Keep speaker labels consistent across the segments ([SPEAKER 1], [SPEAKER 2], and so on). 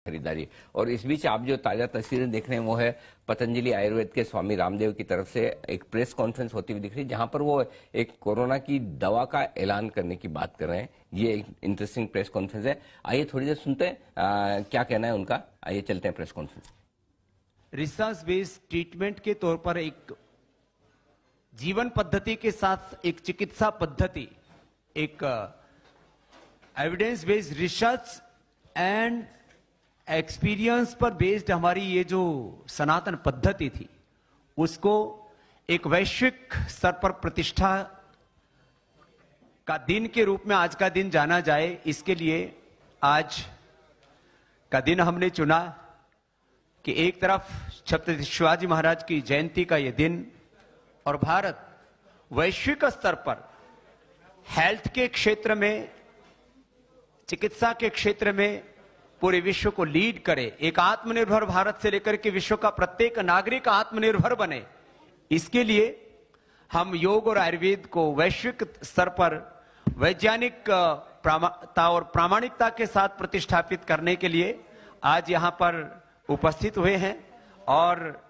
[SPEAKER 1] खरीदारी। और इस बीच आप जो ताजा तस्वीरें देख रहे हैं वो है पतंजलि आयुर्वेद के स्वामी रामदेव की तरफ से एक प्रेस कॉन्फ्रेंस होती हुई दिख रही है, जहां पर वो एक कोरोना की दवा का ऐलान करने की बात कर रहे हैं। ये एक इंटरेस्टिंग प्रेस कॉन्फ्रेंस है, आइए थोड़ी देर सुनते हैं क्या कहना है उनका। आइए चलते हैं press conference.
[SPEAKER 2] Research based treatment के तौर पर एक जीवन पद्धति के साथ एक चिकित्सा पद्धति, एक evidence based research and experience पर बेस्ड हमारी ये जो सनातन पद्धति थी, उसको एक वैश्विक स्तर पर प्रतिष्ठा का दिन के रूप में आज का दिन जाना जाए, इसके लिए आज का दिन हमने चुना कि एक तरफ छत्रपति शिवाजी महाराज की जयंती का ये दिन और भारत वैश्विक स्तर पर हेल्थ के क्षेत्र में, चिकित्सा के क्षेत्र में पूरे विश्व को लीड करे, एक आत्मनिर्भर भारत से लेकर के विश्व का प्रत्येक नागरिक आत्मनिर्भर बने। इसके लिए हम योग और आयुर्वेद को वैश्विक स्तर पर वैज्ञानिक और प्रामाणिकता के साथ प्रतिष्ठापित करने के लिए आज यहां पर उपस्थित हुए हैं। और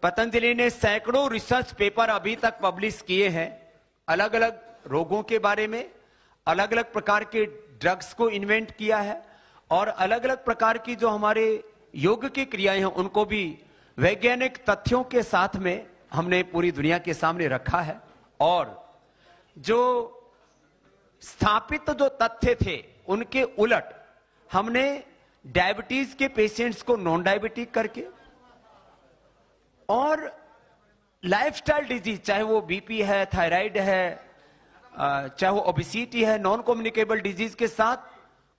[SPEAKER 2] पतंजलि ने सैकड़ों रिसर्च पेपर अभी तक पब्लिश किए हैं, अलग अलग रोगों के बारे में, अलग अलग प्रकार के ड्रग्स को इन्वेंट किया है और अलग अलग प्रकार की जो हमारे योग की क्रियाएं हैं उनको भी वैज्ञानिक तथ्यों के साथ में हमने पूरी दुनिया के सामने रखा है। और जो स्थापित जो तथ्य थे उनके उलट हमने डायबिटीज के पेशेंट्स को नॉन डायबिटिक करके और लाइफस्टाइल डिजीज, चाहे वो बीपी है, थायराइड है, चाहे वो ओबेसिटी है, नॉन कम्युनिकेबल डिजीज के साथ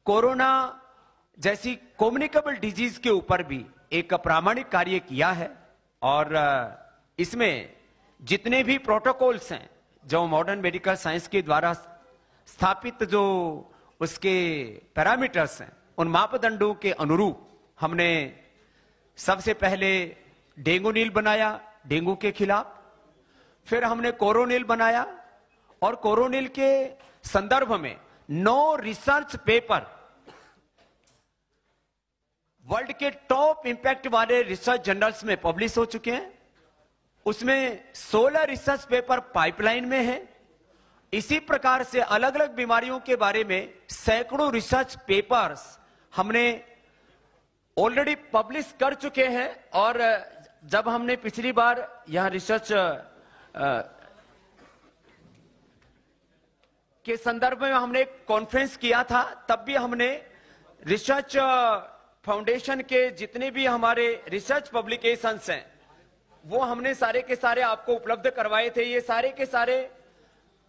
[SPEAKER 2] कोरोना जैसी कम्युनिकेबल डिजीज के ऊपर भी एक प्रामाणिक कार्य किया है। और इसमें जितने भी प्रोटोकॉल्स हैं जो मॉडर्न मेडिकल साइंस के द्वारा स्थापित, जो उसके पैरामीटर्स हैं, उन मापदंडों के अनुरूप हमने सबसे पहले डेंगू बनाया डेंगू के खिलाफ, फिर हमने कोरोनिल बनाया और कोरोनिल के संदर्भ में 9 रिसर्च पेपर वर्ल्ड के टॉप इंपैक्ट वाले रिसर्च जर्नल्स में पब्लिश हो चुके हैं। उसमें 16 रिसर्च पेपर पाइपलाइन में हैं। इसी प्रकार से अलग अलग बीमारियों के बारे में सैकड़ों रिसर्च पेपर्स हमने ऑलरेडी पब्लिश कर चुके हैं। और जब हमने पिछली बार यहां रिसर्च के संदर्भ में हमने एक कॉन्फ्रेंस किया था, तब भी हमने रिसर्च फाउंडेशन के जितने भी हमारे रिसर्च पब्लिकेशंस हैं वो हमने सारे के सारे आपको उपलब्ध करवाए थे। ये सारे के सारे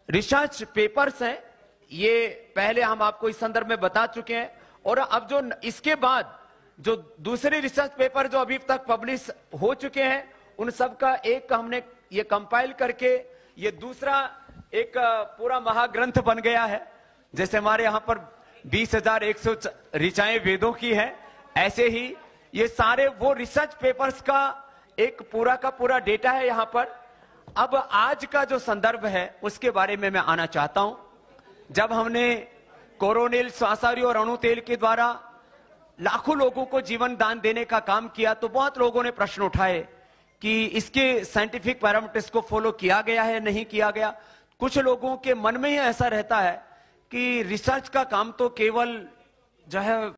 [SPEAKER 2] रिसर्च पेपर्स हैं, ये पहले हम आपको इस संदर्भ में बता चुके हैं। और अब जो इसके बाद जो दूसरे रिसर्च पेपर जो अभी तक पब्लिश हो चुके हैं, उन सब का एक हमने ये कंपाइल करके ये दूसरा एक पूरा महाग्रंथ बन गया है। जैसे हमारे यहां पर 20,100 ऋचाएं वेदों की है, ऐसे ही ये सारे वो रिसर्च पेपर्स का एक पूरा का पूरा डेटा है यहां पर। अब आज का जो संदर्भ है उसके बारे में मैं आना चाहता हूं। जब हमने कोरोनिल, श्वासाहारी और अणु तेल के द्वारा लाखों लोगों को जीवन दान देने का काम किया, तो बहुत लोगों ने प्रश्न उठाए कि इसके साइंटिफिक पैरामीटर्स को फॉलो किया गया है, नहीं किया गया। कुछ लोगों के मन में ही ऐसा रहता है कि रिसर्च का काम तो केवल जो है